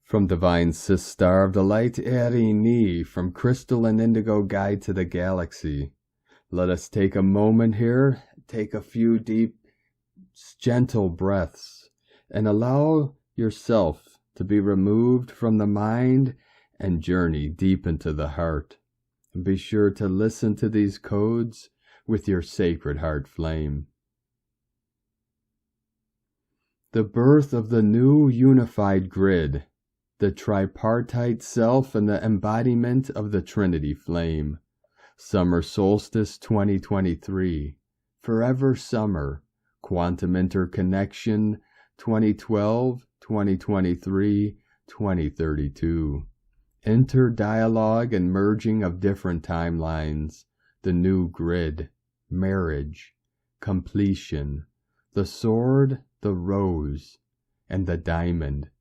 From Divine Sister of the Light, Eirini, from Crystal and Indigo Guide to the Galaxy. Let us take a moment here, take a few deep, gentle breaths, and allow yourself to be removed from the mind and journey deep into the heart. And be sure to listen to these codes with your sacred heart flame. The birth of the new unified grid, the tripartite self and the embodiment of the Trinity flame. Summer Solstice 2023, Forever Summer, Quantum Interconnection 2012, 2023, 2032. Interdialogue and merging of different timelines, the new grid, marriage, completion, the sword, the rose, and the diamond.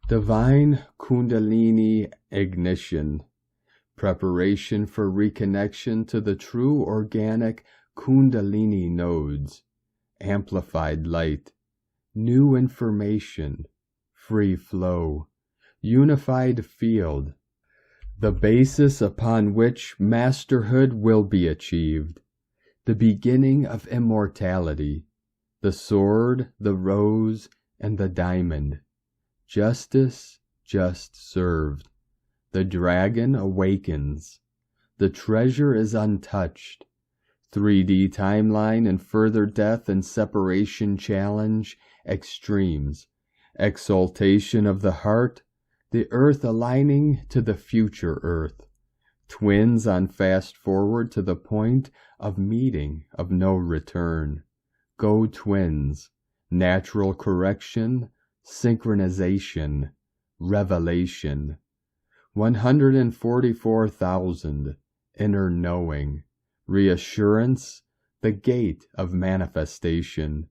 Divine Kundalini ignition, preparation for reconnection to the true organic Kundalini nodes, amplified light, new information, free flow, unified field, the basis upon which masterhood will be achieved, the beginning of immortality, the sword, the rose, and the diamond. Justice just served. The dragon awakens. The treasure is untouched. 3D timeline and further death and separation challenge, extremes. Exaltation of the heart, the earth aligning to the future earth. Twins on fast forward to the point of meeting of no return. Go twins. Natural correction, synchronization, revelation. 144,000, inner knowing, reassurance, the gate of manifestation,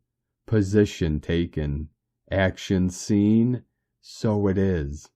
position taken, action seen, so it is.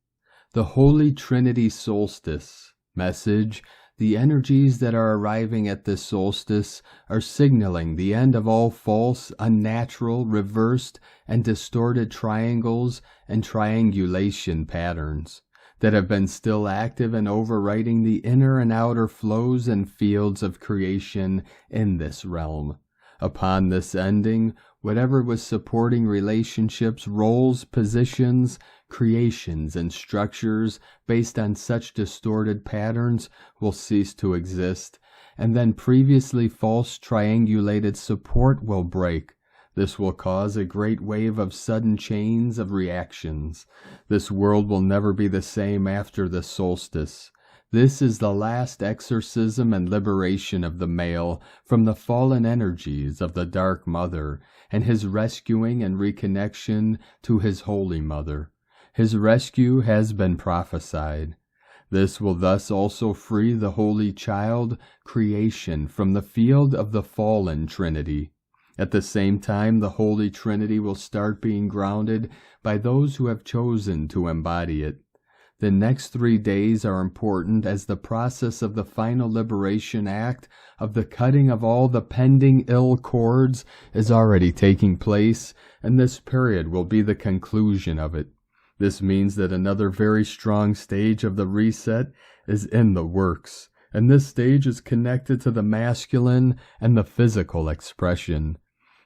The Holy Trinity Solstice message. The energies that are arriving at this solstice are signaling the end of all false, unnatural, reversed, and distorted triangles and triangulation patterns that have been still active and overriding the inner and outer flows and fields of creation in this realm. Upon this ending, whatever was supporting relationships, roles, positions, creations, and structures based on such distorted patterns will cease to exist, and then previously false triangulated support will break. This will cause a great wave of sudden chains of reactions. This world will never be the same after the solstice. This is the last exorcism and liberation of the male from the fallen energies of the Dark Mother, and his rescuing and reconnection to his Holy Mother. His rescue has been prophesied. This will thus also free the Holy Child creation from the field of the fallen Trinity. At the same time, the Holy Trinity will start being grounded by those who have chosen to embody it. The next 3 days are important as the process of the final liberation act of the cutting of all the pending ill cords is already taking place, and this period will be the conclusion of it. This means that another very strong stage of the reset is in the works, and this stage is connected to the masculine and the physical expression.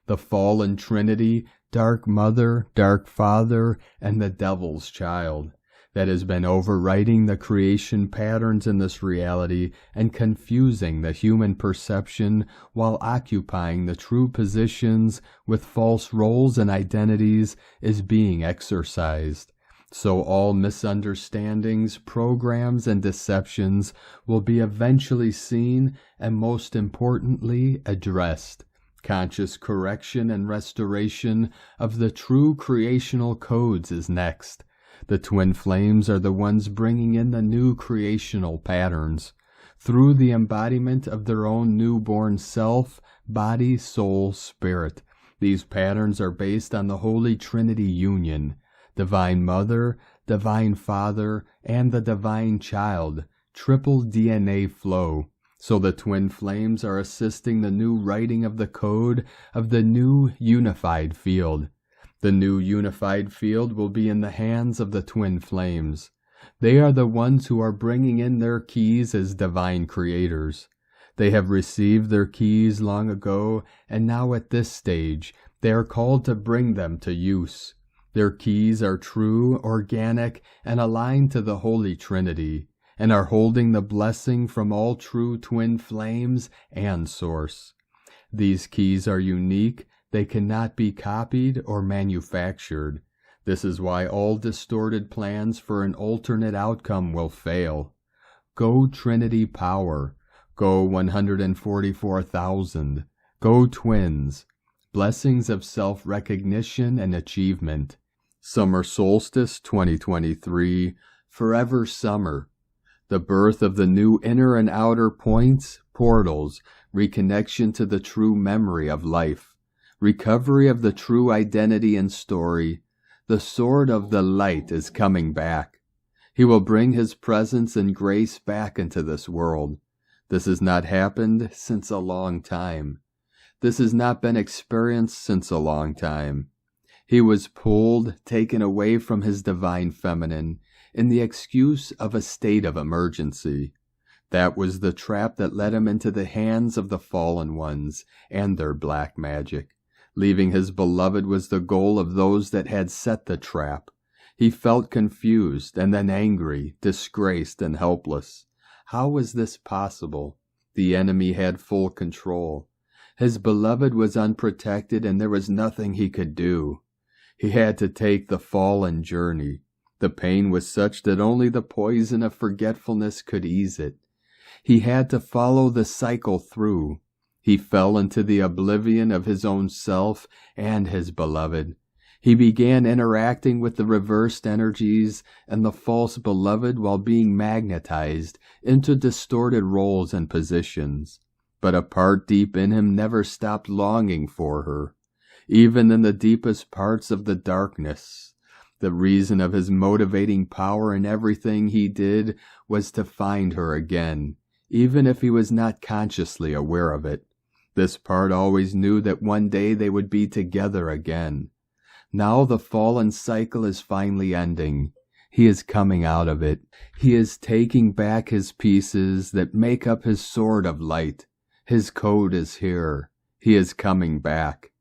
The fallen Trinity, Dark Mother, Dark Father, and the Devil's Child, that has been overriding the creation patterns in this reality and confusing the human perception while occupying the true positions with false roles and identities is being exorcised. So all misunderstandings, programs, and deceptions will be eventually seen and most importantly addressed. Conscious correction and restoration of the true creational codes is next. The twin flames are the ones bringing in the new creational patterns. Through the embodiment of their own newborn self, body, soul, spirit. These patterns are based on the Holy Trinity union. Divine Mother, Divine Father, and the Divine Child. Triple DNA flow. So the twin flames are assisting the new writing of the code of the new unified field. The new unified field will be in the hands of the twin flames. They are the ones who are bringing in their keys as divine creators. They have received their keys long ago, and now at this stage, they are called to bring them to use. Their keys are true, organic, and aligned to the Holy Trinity, and are holding the blessing from all true twin flames and Source. These keys are unique. They cannot be copied or manufactured. This is why all distorted plans for an alternate outcome will fail. Go Trinity Power. Go 144,000. Go Twins. Blessings of self-recognition and achievement. Summer Solstice 2023. Forever Summer. The birth of the new inner and outer points, portals, reconnection to the true memory of life. Recovery of the true identity and story. The sword of the light is coming back. He will bring his presence and grace back into this world. This has not happened since a long time. This has not been experienced since a long time. He was pulled, taken away from his divine feminine, in the excuse of a state of emergency. That was the trap that led him into the hands of the fallen ones and their black magic. Leaving his beloved was the goal of those that had set the trap. He felt confused and then angry, disgraced and helpless. How was this possible? The enemy had full control. His beloved was unprotected and there was nothing he could do. He had to take the fallen journey. The pain was such that only the poison of forgetfulness could ease it. He had to follow the cycle through. He fell into the oblivion of his own self and his beloved. He began interacting with the reversed energies and the false beloved while being magnetized into distorted roles and positions. But a part deep in him never stopped longing for her, even in the deepest parts of the darkness. The reason of his motivating power in everything he did was to find her again, even if he was not consciously aware of it. This part always knew that one day they would be together again. Now the fallen cycle is finally ending. He is coming out of it. He is taking back his pieces that make up his sword of light. His code is here. He is coming back.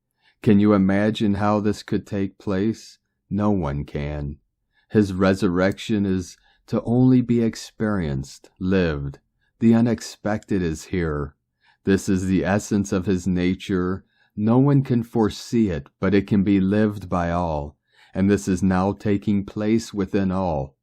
Can you imagine how this could take place? No one can. His resurrection is to only be experienced, lived. The unexpected is here. This is the essence of his nature. No one can foresee it, but it can be lived by all, and this is now taking place within all.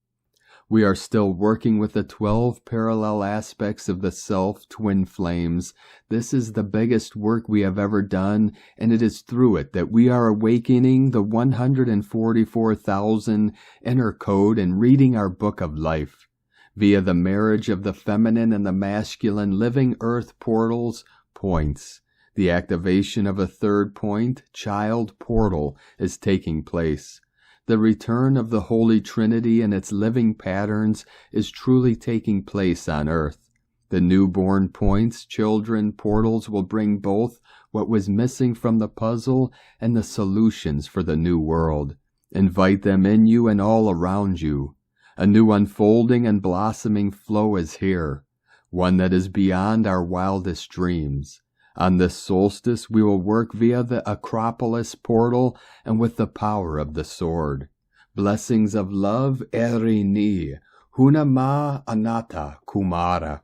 We are still working with the 12 parallel aspects of the self, twin flames. This is the biggest work we have ever done, and it is through it that we are awakening the 144,000 inner code and reading our book of life. Via the marriage of the feminine and the masculine living earth portals, points. The activation of a third point, child portal, is taking place. The return of the Holy Trinity and its living patterns is truly taking place on earth. The newborn points, children, portals will bring both what was missing from the puzzle and the solutions for the new world. Invite them in you and all around you. A new unfolding and blossoming flow is here, one that is beyond our wildest dreams. On this solstice, we will work via the Acropolis portal and with the power of the sword. Blessings of love, Eirini, Hunama Anata Kumara.